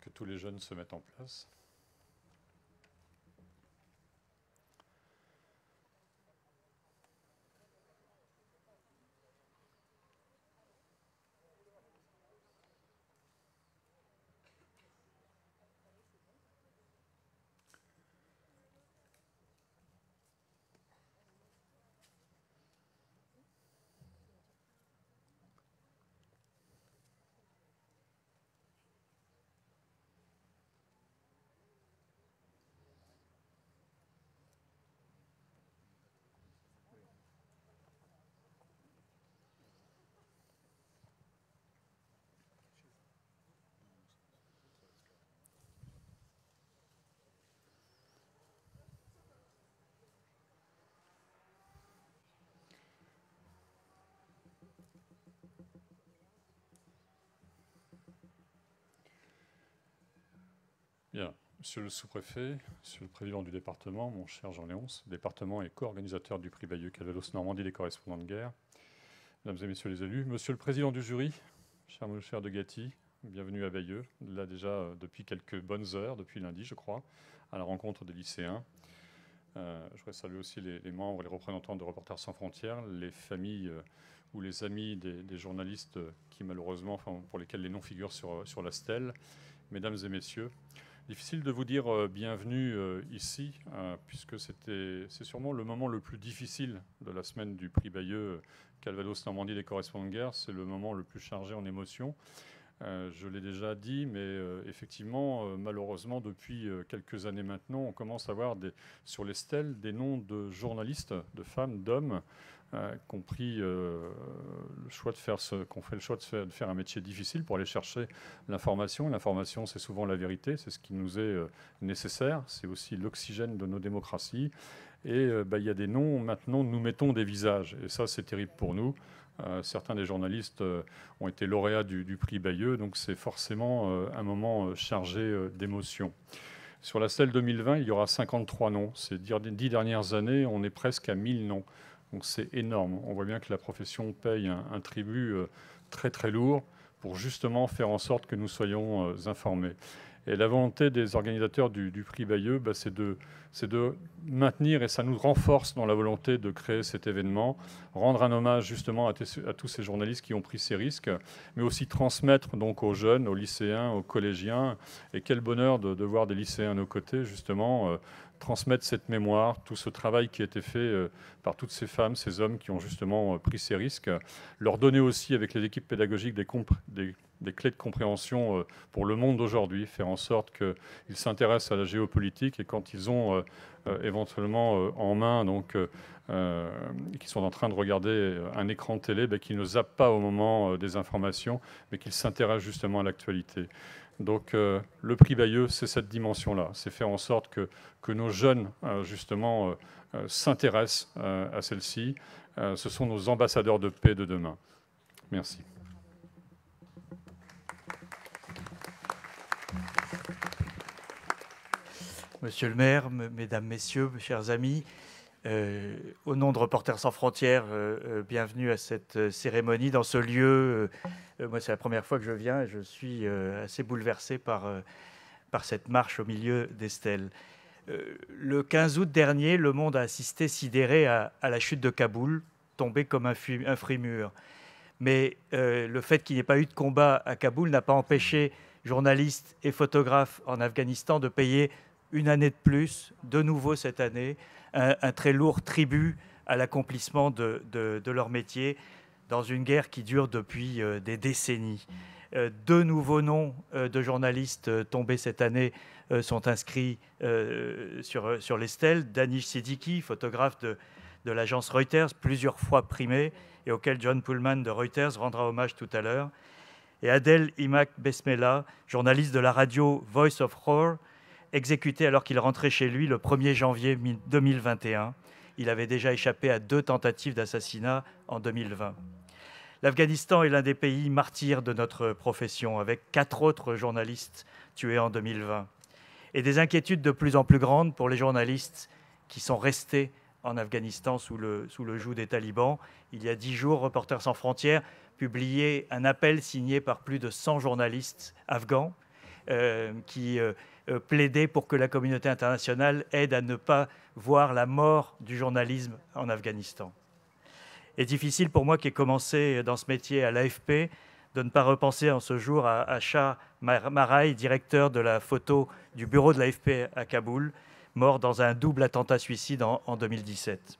que tous les jeunes se mettent en place. Bien. Monsieur le sous-préfet, monsieur le président du département, mon cher Jean-Léonce, le département est co-organisateur du prix Bayeux-Calvados Normandie des correspondants de guerre. Mesdames et messieurs les élus, monsieur le président du jury, cher de Gatti, bienvenue à Bayeux, là déjà depuis quelques bonnes heures, depuis lundi je crois, à la rencontre des lycéens. Je voudrais saluer aussi les membres, les représentants de Reporters sans frontières, les familles ou les amis des journalistes qui malheureusement, enfin, pour lesquels les noms figurent sur la stèle. Mesdames et messieurs, difficile de vous dire bienvenue ici, puisque c'est sûrement le moment le plus difficile de la semaine du prix Bayeux Calvados Normandie des correspondants de guerre. C'est le moment le plus chargé en émotions. Je l'ai déjà dit, mais effectivement, malheureusement, depuis quelques années maintenant, on commence à voir sur les stèles des noms de journalistes, de femmes, d'hommes, qui ont fait le choix de faire un métier difficile pour aller chercher l'information. L'information, c'est souvent la vérité, c'est ce qui nous est nécessaire, c'est aussi l'oxygène de nos démocraties. Et il y a des noms, maintenant, nous mettons des visages. Et ça, c'est terrible pour nous. Certains des journalistes ont été lauréats du prix Bayeux, donc c'est forcément un moment chargé d'émotions. Sur la stèle 2020, il y aura 53 noms. Ces 10 dernières années, on est presque à 1000 noms. Donc c'est énorme. On voit bien que la profession paye un tribut très très lourd pour justement faire en sorte que nous soyons informés. Et la volonté des organisateurs du prix Bayeux, c'est de maintenir, et ça nous renforce dans la volonté de créer cet événement, rendre un hommage justement à tous ces journalistes qui ont pris ces risques, mais aussi transmettre donc aux jeunes, aux lycéens, aux collégiens. Et quel bonheur de voir des lycéens à nos côtés, justement, transmettre cette mémoire, tout ce travail qui a été fait par toutes ces femmes, ces hommes qui ont justement pris ces risques, leur donner aussi avec les équipes pédagogiques des clés de compréhension pour le monde d'aujourd'hui, faire en sorte qu'ils s'intéressent à la géopolitique et quand ils ont éventuellement en main, donc, qui sont en train de regarder un écran de télé, qu'ils ne zappent pas au moment des informations, mais qu'ils s'intéressent justement à l'actualité. Donc le prix Bayeux, c'est cette dimension-là, c'est faire en sorte que nos jeunes, justement, s'intéressent à celle-ci. Ce sont nos ambassadeurs de paix de demain. Merci. Monsieur le maire, mesdames, messieurs, chers amis, au nom de Reporters sans frontières, bienvenue à cette cérémonie dans ce lieu. Moi, c'est la première fois que je viens et je suis assez bouleversé par cette marche au milieu des stèles. Le 15 août dernier, le monde a assisté sidéré à la chute de Kaboul, tombé comme un fruit mûr. Mais le fait qu'il n'y ait pas eu de combat à Kaboul n'a pas empêché journalistes et photographes en Afghanistan de payer une année de plus, de nouveau cette année, un très lourd tribut à l'accomplissement de leur métier dans une guerre qui dure depuis des décennies. Deux nouveaux noms de journalistes tombés cette année sont inscrits sur les stèles. Danish Siddiqui, photographe de l'agence Reuters, plusieurs fois primé, et auquel John Pullman de Reuters rendra hommage tout à l'heure. Et Adel Imak Besmela, journaliste de la radio Voice of Roar, exécuté alors qu'il rentrait chez lui le 1er janvier 2021. Il avait déjà échappé à 2 tentatives d'assassinat en 2020. L'Afghanistan est l'un des pays martyrs de notre profession, avec 4 autres journalistes tués en 2020. Et des inquiétudes de plus en plus grandes pour les journalistes qui sont restés en Afghanistan sous le joug des talibans. Il y a 10 jours, Reporters sans frontières publiait un appel signé par plus de 100 journalistes afghans qui plaidait pour que la communauté internationale aide à ne pas voir la mort du journalisme en Afghanistan. Il est difficile pour moi qui ai commencé dans ce métier à l'AFP de ne pas repenser en ce jour à Shah Maraï, directeur de la photo du bureau de l'AFP à Kaboul, mort dans un double attentat suicide en 2017.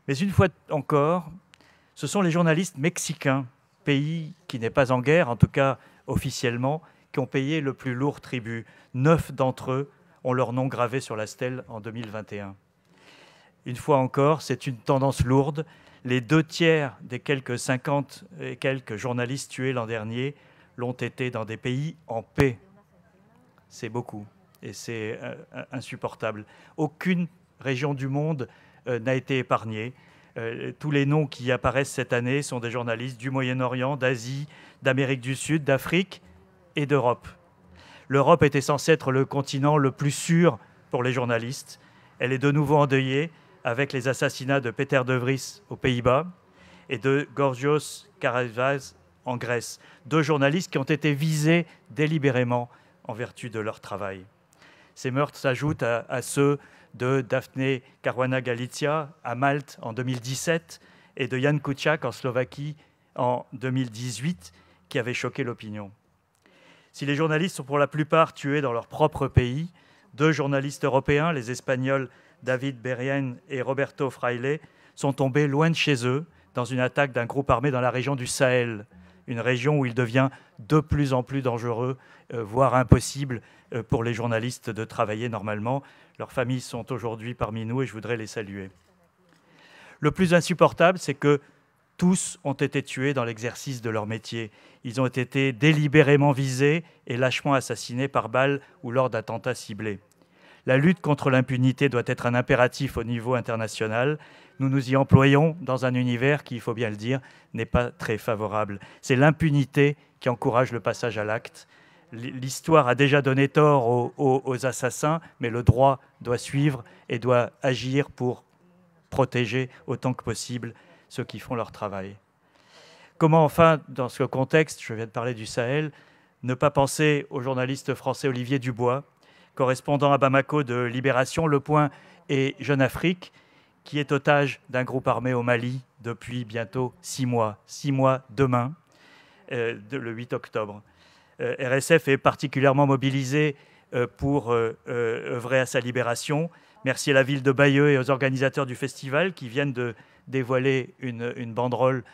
Mais une fois encore, ce sont les journalistes mexicains, pays qui n'est pas en guerre, en tout cas officiellement, qui ont payé le plus lourd tribut. 9 d'entre eux ont leur nom gravé sur la stèle en 2021. Une fois encore, c'est une tendance lourde. Les 2/3 des quelques 50 et quelques journalistes tués l'an dernier l'ont été dans des pays en paix. C'est beaucoup et c'est insupportable. Aucune région du monde n'a été épargnée. Tous les noms qui apparaissent cette année sont des journalistes du Moyen-Orient, d'Asie, d'Amérique du Sud, d'Afrique et d'Europe. L'Europe était censée être le continent le plus sûr pour les journalistes. Elle est de nouveau endeuillée avec les assassinats de Peter de Vries aux Pays-Bas et de Georgios Karavias en Grèce. 2 journalistes qui ont été visés délibérément en vertu de leur travail. Ces meurtres s'ajoutent à ceux de Daphne Caruana Galizia à Malte en 2017 et de Jan Kuciak en Slovaquie en 2018, qui avaient choqué l'opinion. Si les journalistes sont pour la plupart tués dans leur propre pays, 2 journalistes européens, les Espagnols David Berrien et Roberto Fraile, sont tombés loin de chez eux dans une attaque d'un groupe armé dans la région du Sahel, une région où il devient de plus en plus dangereux, voire impossible pour les journalistes de travailler normalement. Leurs familles sont aujourd'hui parmi nous et je voudrais les saluer. Le plus insupportable, c'est que tous ont été tués dans l'exercice de leur métier. Ils ont été délibérément visés et lâchement assassinés par balles ou lors d'attentats ciblés. La lutte contre l'impunité doit être un impératif au niveau international. Nous nous y employons dans un univers qui, il faut bien le dire, n'est pas très favorable. C'est l'impunité qui encourage le passage à l'acte. L'histoire a déjà donné tort aux assassins, mais le droit doit suivre et doit agir pour protéger autant que possible ceux qui font leur travail. Comment enfin, dans ce contexte, je viens de parler du Sahel, ne pas penser au journaliste français Olivier Dubois, correspondant à Bamako de Libération, Le Point et Jeune Afrique, qui est otage d'un groupe armé au Mali depuis bientôt 6 mois. 6 mois demain, le 8 octobre. RSF est particulièrement mobilisé pour œuvrer à sa libération. Merci à la ville de Bayeux et aux organisateurs du festival qui viennent de dévoiler une banderole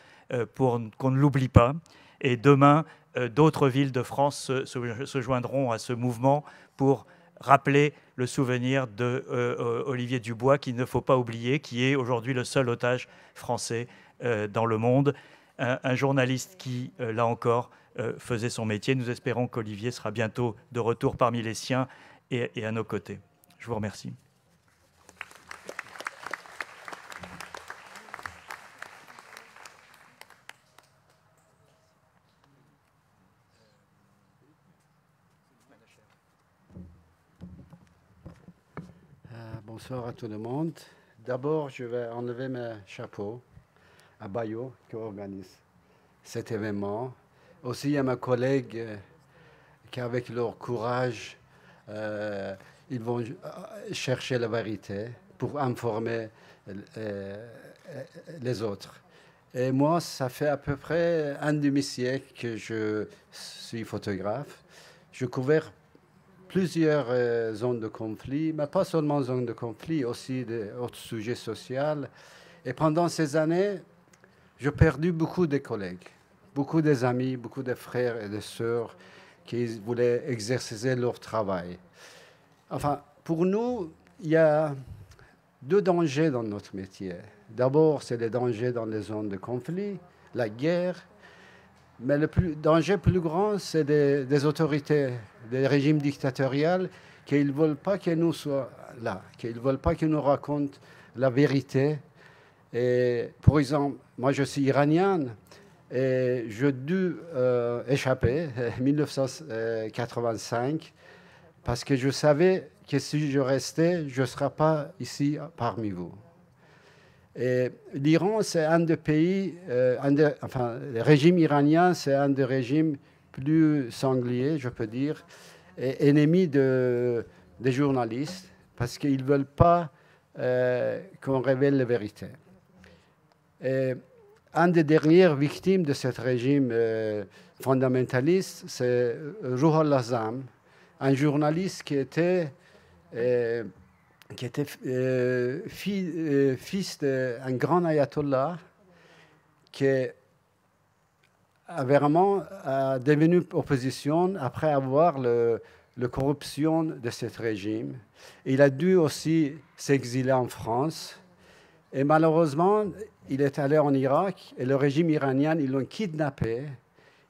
pour qu'on ne l'oublie pas. Et demain, d'autres villes de France se joindront à ce mouvement pour rappeler le souvenir d'Olivier Dubois, qu'il ne faut pas oublier, qui est aujourd'hui le seul otage français dans le monde. Un journaliste qui, là encore, faisait son métier. Nous espérons qu'Olivier sera bientôt de retour parmi les siens et à nos côtés. Je vous remercie. Bonsoir à tout le monde. D'abord, je vais enlever mes chapeaux à Bayeux qui organise cet événement. Aussi à mes collègues qui, avec leur courage, ils vont chercher la vérité pour informer les autres. Et moi, ça fait à peu près un demi-siècle que je suis photographe. Je couvre plusieurs zones de conflit, mais pas seulement zones de conflit, aussi d'autres sujets sociaux. Et pendant ces années, j'ai perdu beaucoup de collègues, beaucoup des amis, beaucoup de frères et de sœurs qui voulaient exercer leur travail. Enfin, pour nous, il y a 2 dangers dans notre métier. D'abord, c'est les dangers dans les zones de conflit, la guerre. Mais le danger plus grand, c'est des autorités, des régimes dictatoriaux qui ne veulent pas que nous soyons là, qui ne veulent pas qu'ils nous racontent la vérité. Et, par exemple, moi je suis iranien et j'ai dû échapper en 1985 parce que je savais que si je restais, je ne serais pas ici parmi vous. L'Iran, c'est un des pays, le régime iranien, c'est un des régimes plus sangliers, je peux dire, et ennemis des journalistes, parce qu'ils ne veulent pas qu'on révèle la vérité. Et un des dernières victimes de ce régime fondamentaliste, c'est Ruhollah Zam, un journaliste qui était fils d'un grand ayatollah qui a vraiment devenu opposition après avoir la corruption de ce régime. Il a dû aussi s'exiler en France. Et malheureusement, il est allé en Irak et le régime iranien, ils l'ont kidnappé,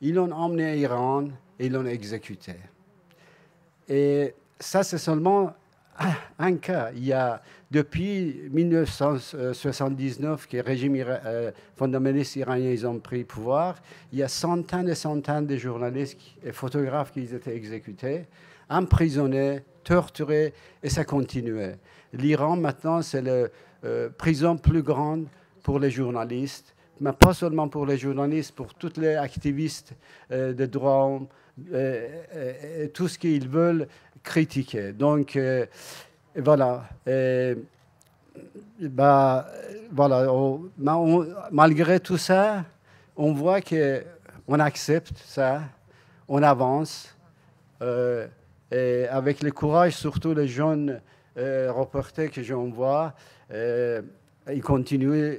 ils l'ont emmené à Iran et ils l'ont exécuté. Et ça, c'est seulement un cas. Il y a, depuis 1979, que le régime fondamentaliste iranien ils ont pris le pouvoir, il y a centaines et centaines de journalistes et photographes qui ont été exécutés, emprisonnés, torturés, et ça continuait. L'Iran, maintenant, c'est la prison plus grande pour les journalistes, mais pas seulement pour les journalistes, pour tous les activistes de droits, tout ce qu'ils veulent critiquer. Donc, voilà. Malgré tout ça, on voit qu'on accepte ça, on avance, et avec le courage, surtout les jeunes reporters que j'en vois, ils continuent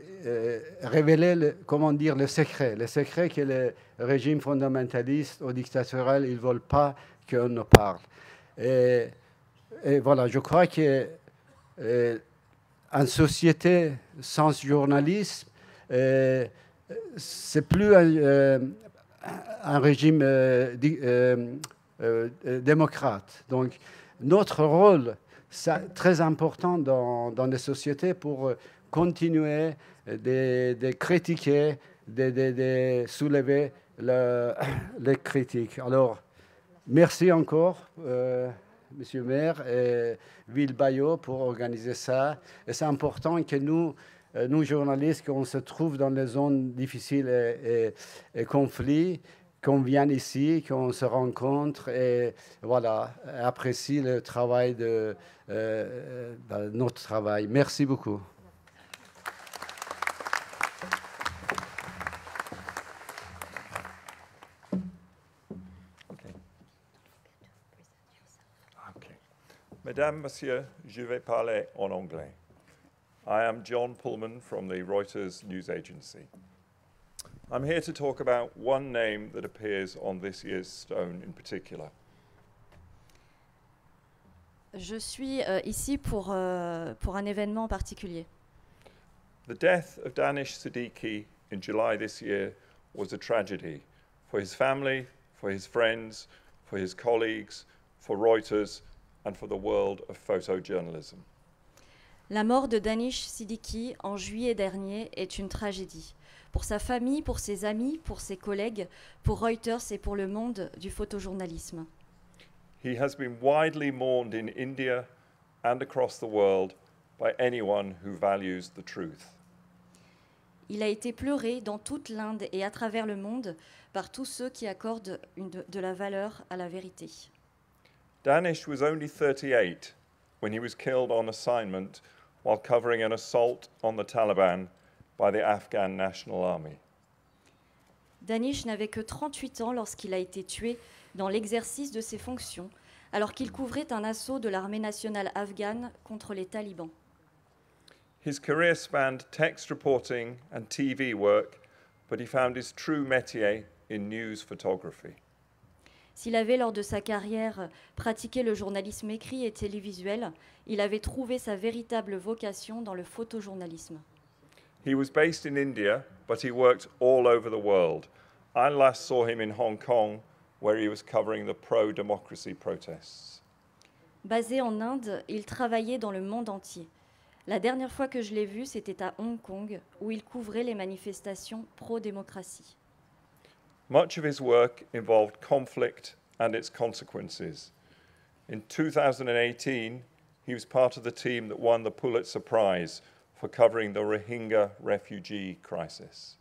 à révéler, le secret que le régime fondamentaliste ou dictatorial, ils ne veulent pas qu'on en parle. Et voilà, je crois qu'une société sans journalisme, c'est plus un régime démocrate. Donc, notre rôle, c'est très important dans les sociétés pour continuer de critiquer, de soulever les critiques. Alors, merci encore, Monsieur le maire et Ville Bayot, pour organiser ça. Et c'est important que nous journalistes, qu'on se trouve dans les zones difficiles et conflits, qu'on vienne ici, qu'on se rencontre et voilà, apprécie le travail notre travail. Merci beaucoup. Mesdames, Messieurs, je vais parler en anglais. I am John Pullman from the Reuters news agency. I'm here to talk about one name that appears on this year's stone in particular. Je suis ici pour un événement en particulier. The death of Danish Siddiqui in July this year was a tragedy for his family, for his friends, for his colleagues, for Reuters, and for the world of photojournalism. La mort de Danish Siddiqui en juillet dernier est une tragédie. Pour sa famille, pour ses amis, pour ses collègues, pour Reuters et pour le monde du photojournalisme. He has been widely mourned in India and across the world by anyone who values the truth. Il a été pleuré dans toute l'Inde et à travers le monde par tous ceux qui accordent de la valeur à la vérité. Danish was only 38 when he was killed on assignment while covering an assault on the Taliban by the Afghan National Army. Danish n'avait que 38 ans lorsqu'il a été tué dans l'exercice de ses fonctions, alors qu'il couvrait un assaut de l'armée nationale afghane contre les talibans. His career spanned text reporting and TV work, but he found his true métier in news photography. S'il avait, lors de sa carrière, pratiqué le journalisme écrit et télévisuel, il avait trouvé sa véritable vocation dans le photojournalisme. He was based in India, but he worked all over the world. I last saw him in Hong Kong, where he was covering the pro-democracy protests. Basé en Inde, il travaillait dans le monde entier. La dernière fois que je l'ai vu, c'était à Hong Kong, où il couvrait les manifestations pro-démocratie. Much of his work involved conflict and its consequences. In 2018, he was part of the team that won the Pulitzer Prize for covering the Rohingya refugee crisis.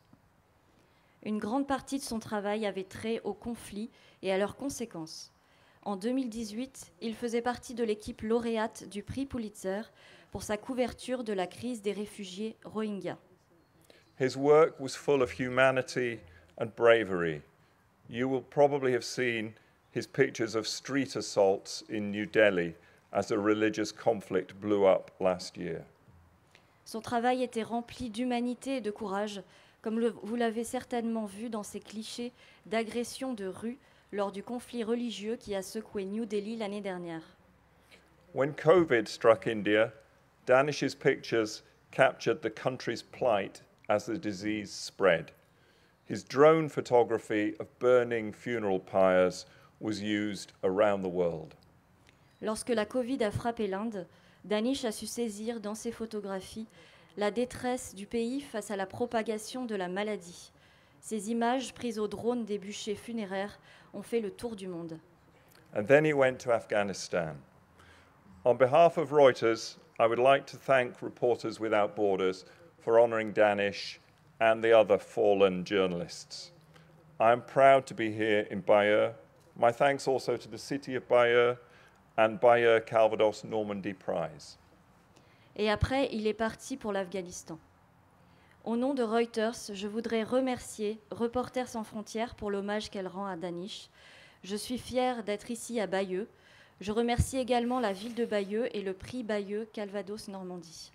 Une grande partie de son travail avait trait aux conflits et à leurs conséquences. En 2018, il faisait partie de l'équipe lauréate du prix Pulitzer pour sa couverture de la crise des réfugiés Rohingyas. His work was full of humanity and bravery. You will probably have seen his pictures of street assaults in New Delhi as a religious conflict blew up last year. Son travail était rempli d'humanité et de courage, comme vous l'avez certainement vu dans ces clichés d'agression de rue lors du conflit religieux qui a secoué New Delhi l'année dernière. When COVID struck India, Danish's pictures captured the country's plight as the disease spread. His drone photography of burning funeral pyres was used around the world. Lorsque la Covid a frappé l'Inde, Danish a su saisir dans ses photographies la détresse du pays face à la propagation de la maladie. Ces images prises au drone des bûchers funéraires ont fait le tour du monde. And then he went to Afghanistan. On behalf of Reuters, I would like to thank Reporters Without Borders for honouring Danish and the other fallen journalists. I am proud to be here in Bayeux. My thanks also to the city of Bayeux and Bayeux Calvados Normandy Prize. Et après, il est parti pour l'Afghanistan. Au nom de Reuters, je voudrais remercier Reporters sans frontières pour l'hommage qu'elle rend à Danish. Je suis fière d'être ici à Bayeux. Je remercie également la ville de Bayeux et le prix Bayeux Calvados Normandie.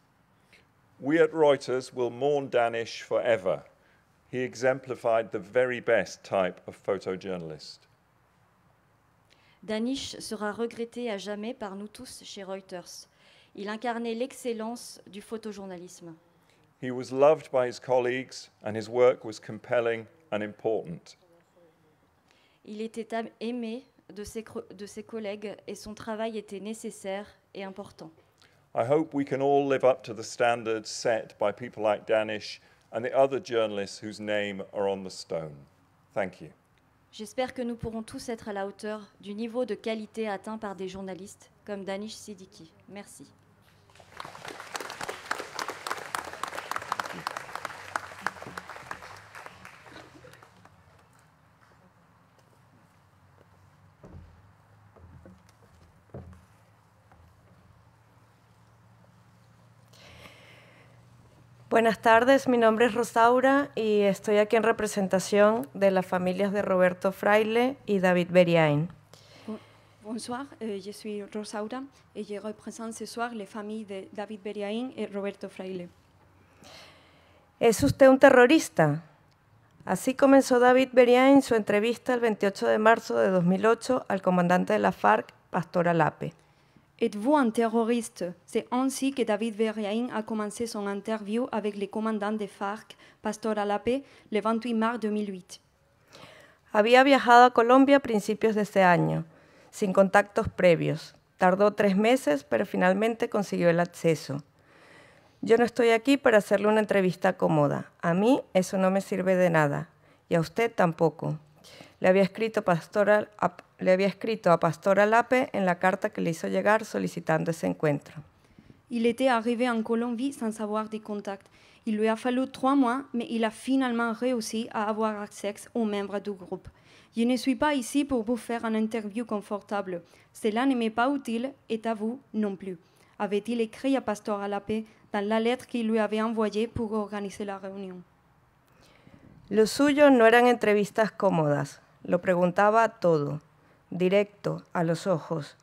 We at Reuters will mourn Danish forever. He exemplified the very best type of photojournalist. Danish sera regretté à jamais par nous tous chez Reuters. Il incarnait l'excellence du photojournalisme. He was loved by his colleagues and his work was compelling and important. Il était aimé de ses collègues et son travail était nécessaire et important. I hope we can all live up to the standards set by people like Danish and the other journalists whose name are on the stone. Thank you. J'espère que nous pourrons tous être à la hauteur du niveau de qualité atteint par des journalistes comme Danish Siddiqui. Merci. Buenas tardes, mi nombre es Rosaura y estoy aquí en representación de las familias de Roberto Fraile y David Beriain. Bonsoir, je suis Rosaura et je représente ce soir les familles de David Beriain et Roberto Fraile. ¿Es usted un terrorista? Así comenzó David Beriain su entrevista el 28 de marzo de 2008 al comandante de la FARC, Pastor Alape. Êtes-vous un terroriste? C'est ainsi que David Beriain a commencé son interview avec le commandant des FARC, Pastor Alape, le 28 mars 2008. Había viajado a Colombia a principios de ese año, sin contactos previos. Tardó 3 meses, pero finalmente consiguió el acceso. Yo no estoy aquí para hacerle una entrevista cómoda. A mí eso no me sirve de nada, y a usted tampoco. Le había escrito a Pastor Alape en la carta que le hizo llegar solicitando ese encuentro. Il était arrivé en Colombie sans avoir de contact. Il lui a fallu 3 mois, mais il a finalement réussi à avoir accès aux membres du groupe. Je ne suis pas ici pour vous faire une interview confortable. Cela ne m'est pas utile et à vous non plus, avait-il écrit à Pastor Alape dans la lettre qu'il lui avait envoyée pour organiser la réunion. Lo suyo no eran entrevistas cómodas. Lo preguntaba todo, directo, a los ojos.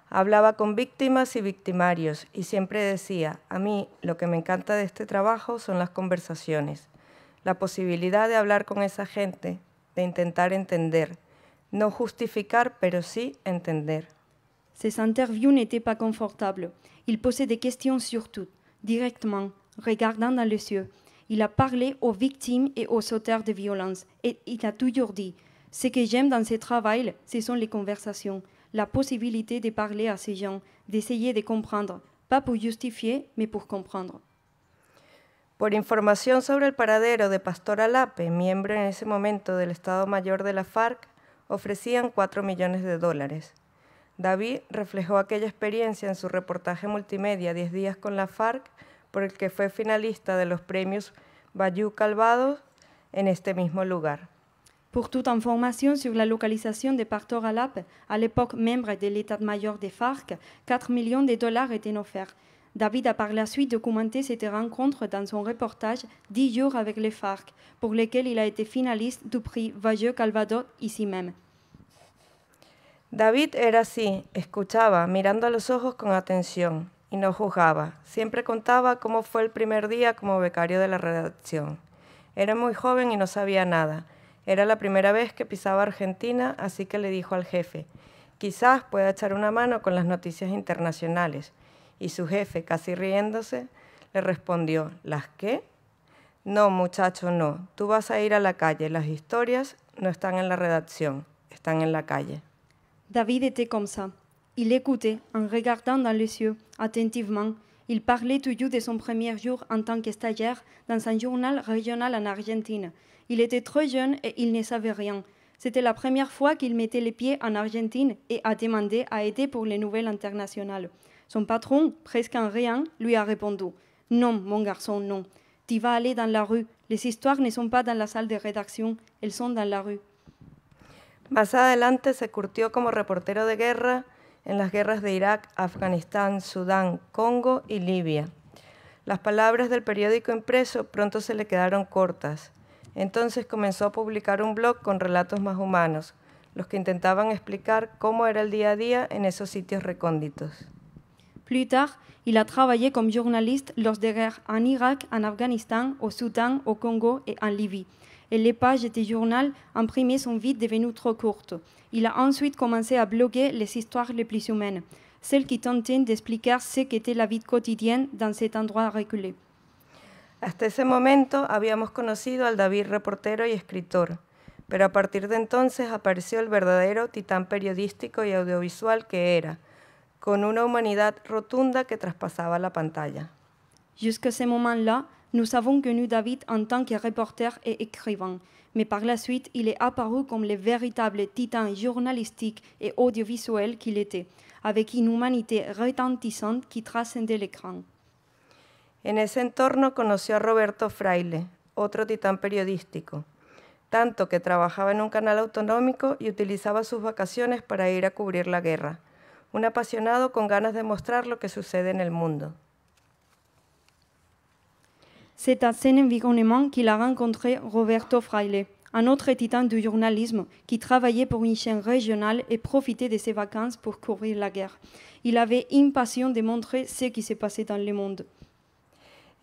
Hablaba con víctimas y victimarios y siempre decía, a mí lo que me encanta de este trabajo son las conversaciones, la posibilidad de hablar con esa gente, de intentar entender, no justificar, pero sí entender. Ces interviews n'étaient pas confortables. Il posait des questions sur tout, directement, regardant dans les yeux. Il a parlé aux victimes et aux auteurs de violences et il a toujours dit « Ce que j'aime dans ce travail, ce sont les conversations, la possibilité de parler à ces gens, d'essayer de comprendre, pas pour justifier, mais pour comprendre. » Por información sobre el paradero de Pastor Alape, miembro en ese momento del Estado Mayor de la FARC, ofrecían $4 millones. David reflejó aquella experiencia en su reportaje multimedia 10 días con la FARC, por el que fue finalista de los premios Bayeux Calvados en este mismo lugar. Pour toute information sur la localisation de Pastor Alap, à l'époque membre de l'état-major des FARC, 4 millions de dollars étaient offerts. David a par la suite documenté cette rencontre dans son reportage 10 jours avec les FARC, pour lequel il a été finaliste du prix Valleux Calvados ici même. David era así, escuchaba, mirando a los ojos con atención, y no juzgaba. Siempre contaba cómo fue el primer día como becario de la redacción. Era muy joven y no sabía nada. Era la primera vez que pisaba Argentina, así que le dijo al jefe, quizás pueda echar una mano con las noticias internacionales. Y su jefe, casi riéndose, le respondió, ¿las qué? No, muchacho, no. Tú vas a ir a la calle. Las historias no están en la redacción, están en la calle. David était comme ça. Il écoutait en regardant dans les yeux, attentivement. Il parlait toujours de son premier jour en tant que stagiaire dans un journal régional en Argentine. Il était très jeune et il ne savait rien. C'était la première fois qu'il mettait les pieds en Argentine et a demandé à aider pour les nouvelles internationales. Son patron, presque en riant, lui a répondu « Non, mon garçon, non. Tu vas aller dans la rue. Les histoires ne sont pas dans la salle de rédaction, elles sont dans la rue. » Más adelante se curtió como reportero de guerra en las guerras de Irak, Afganistán, Sudán, Congo y Libia. Las palabras del periódico impreso pronto se le quedaron cortas. Entonces comenzó a publicar un blog con relatos más humanos, los que intentaban explicar cómo era el día a día en esos sitios recónditos. Plus tard, il a travaillé comme journaliste lors des guerres en Irak, en Afghanistan, au Soudan, au Congo et en Libye. Et les pages du journal imprimées sont vite devenues trop courtes. Il a ensuite commencé à bloguer les histoires les plus humaines, celles qui tentaient d'expliquer ce qu'était la vie quotidienne dans cet endroit reculé. Hasta ese momento habíamos conocido al David reportero y escritor, pero a partir de entonces apareció el verdadero titán periodístico y audiovisual que era, con una humanidad rotunda que traspasaba la pantalla. Jusqu'à ce moment-là, nous avons connu David en tant que reporter et écrivain, mais par la suite, il est apparu comme le véritable titan journalistique et audiovisuel qu'il était, avec une humanité retentissante qui transcendait l'écran. En ese entorno conoció a Roberto Fraile, otro titán periodístico, tanto que trabajaba en un canal autonómico y utilizaba sus vacaciones para ir a cubrir la guerra, un apasionado con ganas de mostrar lo que sucede en el mundo. C'est à cet environnement qu'il a rencontré Roberto Fraile, un autre titan du journalisme qui travaillait pour une chaîne régionale et profitait de ses vacances pour couvrir la guerre. Il avait une passion de montrer ce qui se passait dans le monde.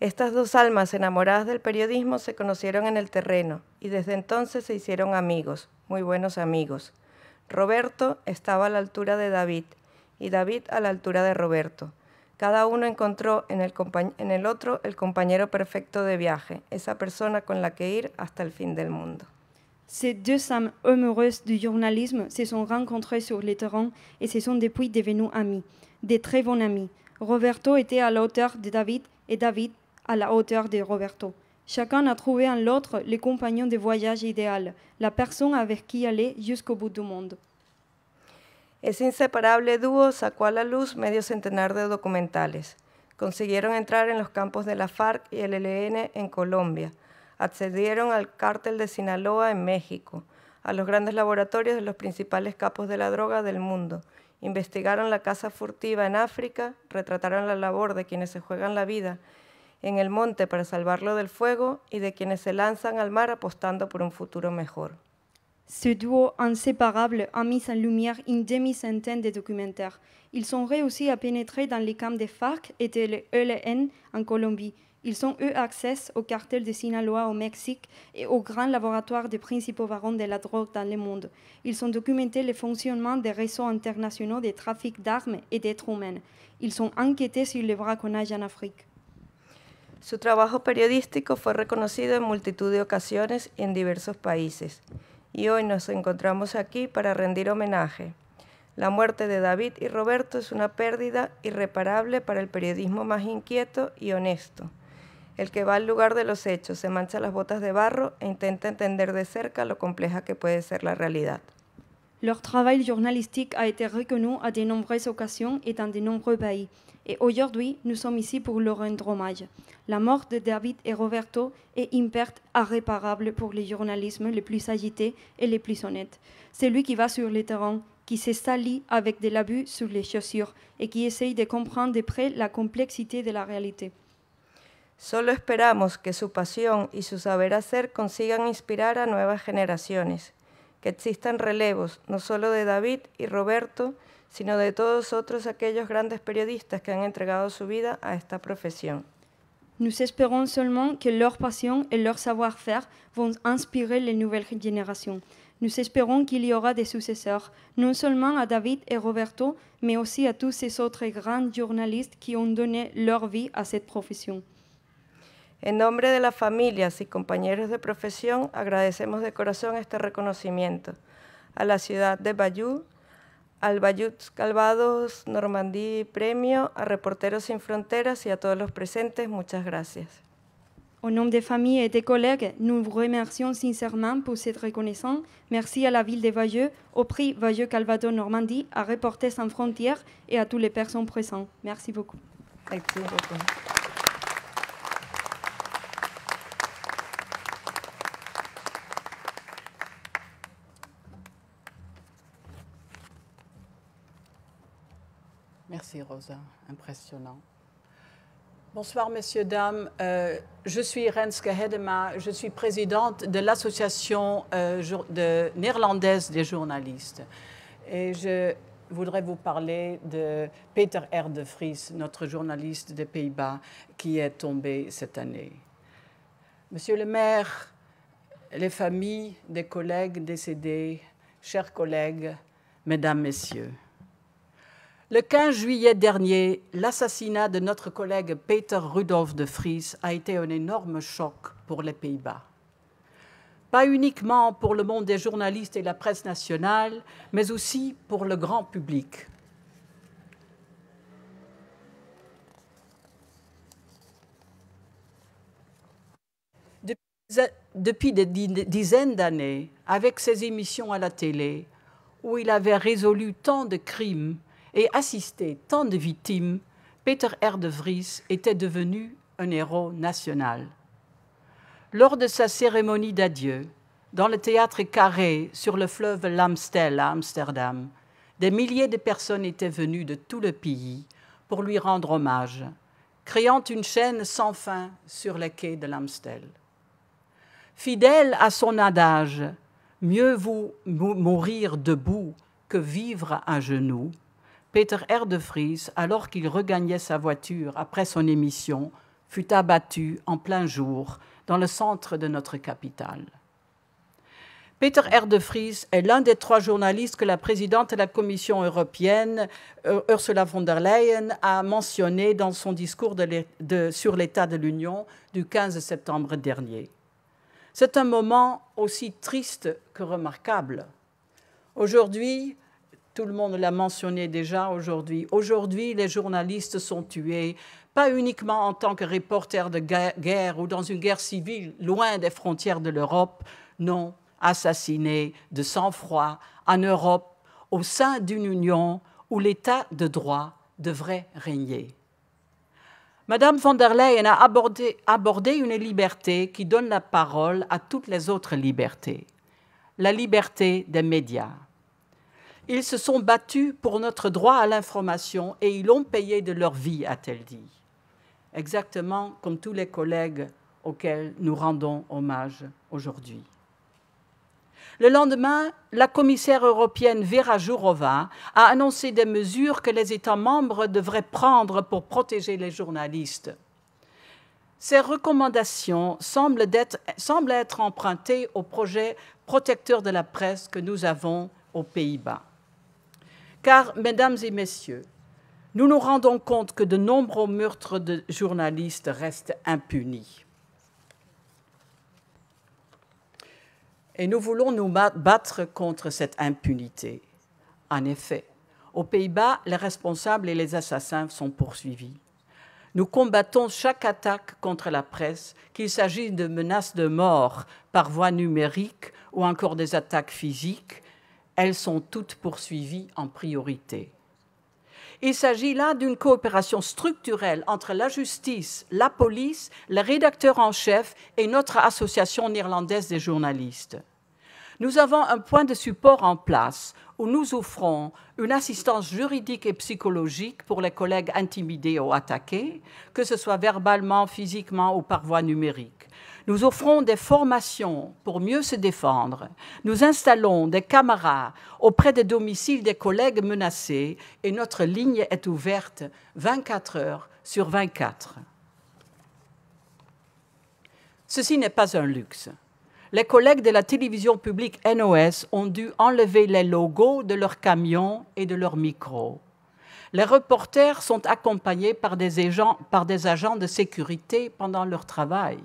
Estas dos almas enamoradas del periodismo se conocieron en el terreno y desde entonces se hicieron amigos, muy buenos amigos. Roberto estaba a la altura de David y David a la altura de Roberto. Cada uno encontró en el otro el compañero perfecto de viaje, esa persona con la que ir hasta el fin del mundo. Ces deux âmes amoureuses du journalisme se sont rencontrées sur le terrain et se sont depuis devenus amis, de très bons amis. Roberto était à la hauteur de David et David à la hauteur de Roberto. Chacun a trouvé en l'autre le compagnon de voyage idéal, la personne avec qui aller jusqu'au bout du monde. Ese inseparable dúo sacó a la luz medio centenar de documentales. Consiguieron entrar en los campos de la FARC y el ELN en Colombia. Accedieron al cártel de Sinaloa en México, a los grandes laboratorios de los principales capos de la droga del mundo. Investigaron la caza furtiva en África, retrataron la labor de quienes se juegan la vida en el monte para salvarlo del fuego y de quienes se lanzan al mar apostando por un futuro mejor. Ce duo inséparable a mis en lumière une demi-centaine de documentaires. Ils ont réussi à pénétrer dans les camps des FARC et de l'ELN en Colombie. Ils ont eu accès au cartel de Sinaloa au Mexique et aux grands laboratoires des principaux barons de la drogue dans le monde. Ils ont documenté le fonctionnement des réseaux internationaux de trafic d'armes et d'êtres humains. Ils ont enquêté sur le braconnage en Afrique. Su trabajo periodístico fue reconocido en multitud de ocasiones y en diversos países. Y hoy nos encontramos aquí para rendir homenaje. La muerte de David y Roberto es una pérdida irreparable para el periodismo más inquieto y honesto. El que va al lugar de los hechos se mancha las botas de barro e intenta entender de cerca lo compleja que puede ser la realidad. Leur travail journalistique a été reconnu à de nombreuses occasions et dans de nombreux pays. Et aujourd'hui, nous sommes ici pour leur rendre hommage. La mort de David et Roberto est une perte irréparable pour le journalisme le plus agité et le plus honnête. Celui qui va sur le terrain, qui se salit avec de l'abus sur les chaussures et qui essaye de comprendre de près la complexité de la réalité. Solo esperamos que su pasión y su saber hacer consigan inspirar a nuevas generaciones, que existan relevos, no solo de David y Roberto, sino de todos otros aquellos grandes periodistas que han entregado su vida a esta profesión. Nous espérons seulement que leur passion et leur savoir-faire vont inspirer les nouvelles générations. Nous espérons qu'il y aura des successeurs, non seulement à David et Roberto, mais aussi à tous ces autres grands journalistes qui ont donné leur vie à cette profession. En nombre de las familias y compañeros de profesión, agradecemos de corazón este reconocimiento a la ciudad de Bayeux, al Bayeux Calvados Normandie Premio, a Reporteros Sin Fronteras y a todos los presentes. Muchas gracias. Au nom des familles et des collègues, nous vous remercions sincèrement pour cette reconnaissance. Merci à la ville de Bayeux, au prix Bayeux Calvados Normandie, à Reporters Sans Frontières et à toutes les personnes présentes. Merci beaucoup. Merci beaucoup. Merci Rosa, impressionnant. Bonsoir messieurs, dames. Je suis Renske Hedema, je suis présidente de l'association néerlandaise des journalistes. Et je voudrais vous parler de Peter R. de Vries, notre journaliste des Pays-Bas, qui est tombé cette année. Monsieur le maire, les familles des collègues décédés, chers collègues, mesdames, messieurs. Le 15 juillet dernier, l'assassinat de notre collègue Peter Rudolf de Vries a été un énorme choc pour les Pays-Bas. Pas uniquement pour le monde des journalistes et la presse nationale, mais aussi pour le grand public. Depuis des dizaines d'années, avec ses émissions à la télé, où il avait résolu tant de crimes et assisté tant de victimes, Peter R. de Vries était devenu un héros national. Lors de sa cérémonie d'adieu, dans le théâtre Carré sur le fleuve l'Amstel à Amsterdam, des milliers de personnes étaient venues de tout le pays pour lui rendre hommage, créant une chaîne sans fin sur les quais de l'Amstel. Fidèle à son adage « Mieux vaut mourir debout que vivre à genoux », Peter R. de Vries, alors qu'il regagnait sa voiture après son émission, fut abattu en plein jour dans le centre de notre capitale. Peter R. de Vries est l'un des 3 journalistes que la présidente de la Commission européenne, Ursula von der Leyen, a mentionné dans son discours sur l'état de l'Union du 15 septembre dernier. C'est un moment aussi triste que remarquable. Aujourd'hui, tout le monde l'a mentionné déjà aujourd'hui. Aujourd'hui, les journalistes sont tués, pas uniquement en tant que reporters de guerre ou dans une guerre civile loin des frontières de l'Europe, non, assassinés de sang-froid en Europe, au sein d'une union où l'état de droit devrait régner. Madame von der Leyen a abordé une liberté qui donne la parole à toutes les autres libertés, la liberté des médias. Ils se sont battus pour notre droit à l'information et ils l'ont payé de leur vie, a-t-elle dit. Exactement comme tous les collègues auxquels nous rendons hommage aujourd'hui. Le lendemain, la commissaire européenne Vera Jourova a annoncé des mesures que les États membres devraient prendre pour protéger les journalistes. Ces recommandations semblent être empruntées au projet protecteur de la presse que nous avons aux Pays-Bas. Car, mesdames et messieurs, nous nous rendons compte que de nombreux meurtres de journalistes restent impunis. Et nous voulons nous battre contre cette impunité. En effet, aux Pays-Bas, les responsables et les assassins sont poursuivis. Nous combattons chaque attaque contre la presse, qu'il s'agisse de menaces de mort par voie numérique ou encore des attaques physiques, elles sont toutes poursuivies en priorité. Il s'agit là d'une coopération structurelle entre la justice, la police, le rédacteur en chef et notre association néerlandaise des journalistes. Nous avons un point de support en place où nous offrons une assistance juridique et psychologique pour les collègues intimidés ou attaqués, que ce soit verbalement, physiquement ou par voie numérique. Nous offrons des formations pour mieux se défendre. Nous installons des caméras auprès des domiciles des collègues menacés et notre ligne est ouverte 24 heures sur 24. Ceci n'est pas un luxe. Les collègues de la télévision publique NOS ont dû enlever les logos de leurs camions et de leurs micros. Les reporters sont accompagnés par des agents de sécurité pendant leur travail.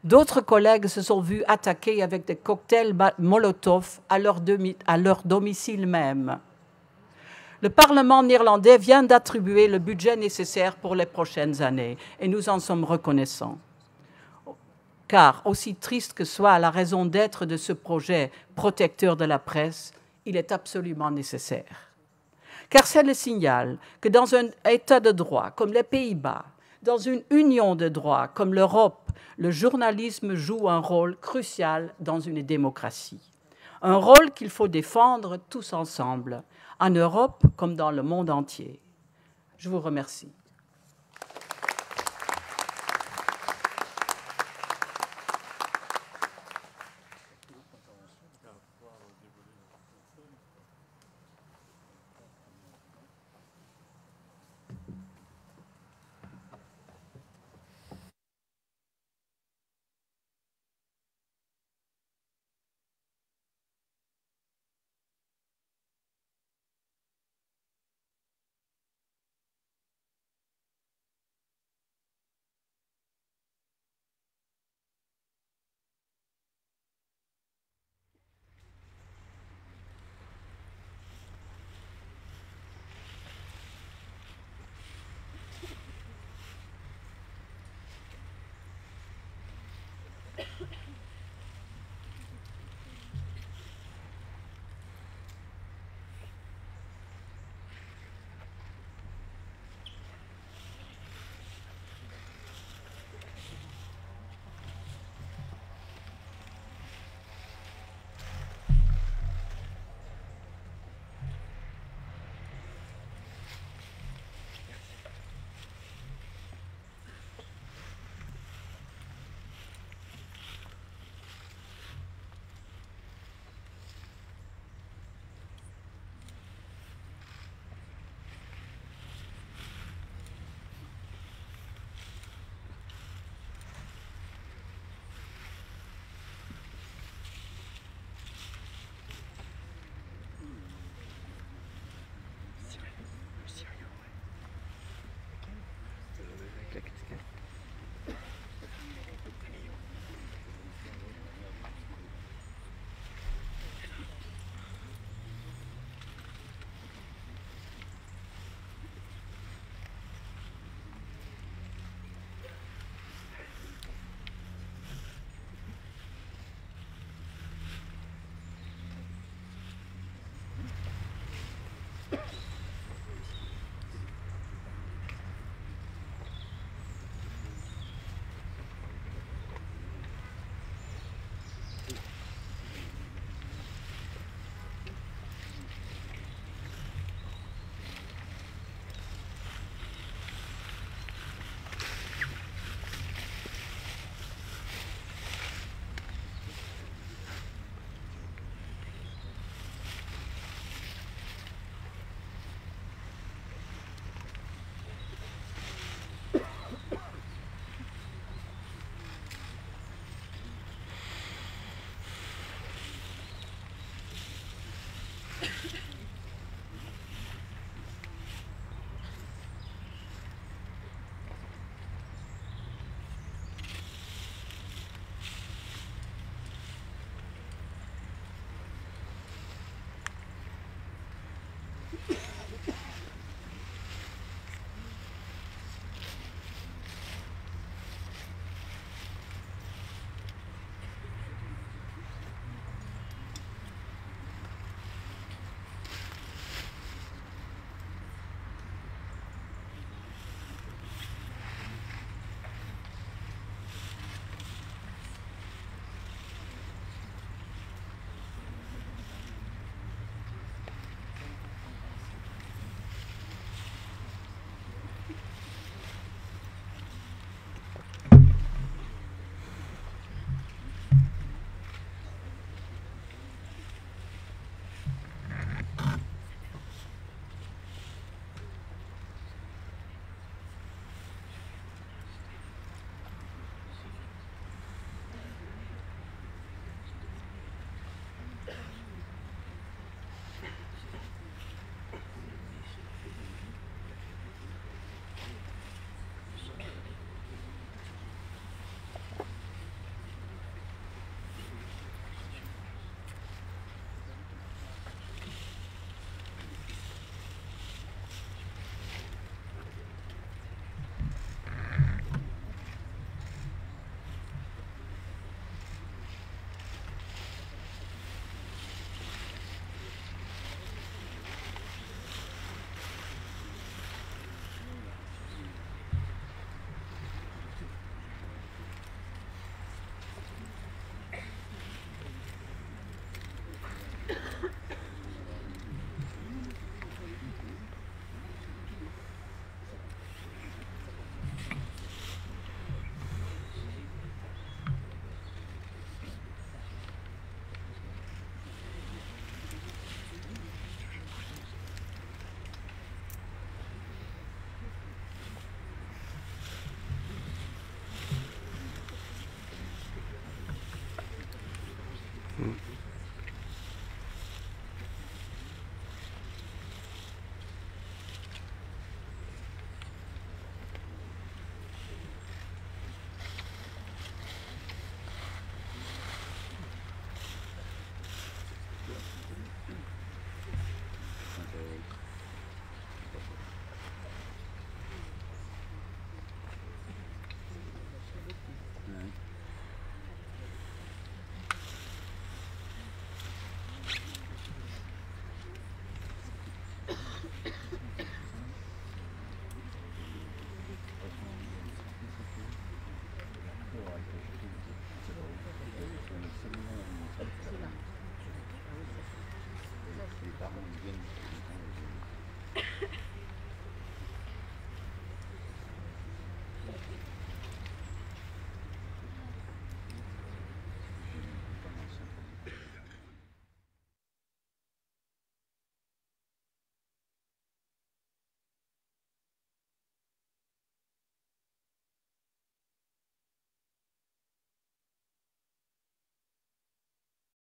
D'autres collègues se sont vus attaquer avec des cocktails Molotov à leur domicile même. Le Parlement néerlandais vient d'attribuer le budget nécessaire pour les prochaines années et nous en sommes reconnaissants. Car, aussi triste que soit la raison d'être de ce projet protecteur de la presse, il est absolument nécessaire. Car c'est le signal que dans un État de droit comme les Pays-Bas, dans une union de droit comme l'Europe, le journalisme joue un rôle crucial dans une démocratie. Un rôle qu'il faut défendre tous ensemble, en Europe comme dans le monde entier. Je vous remercie.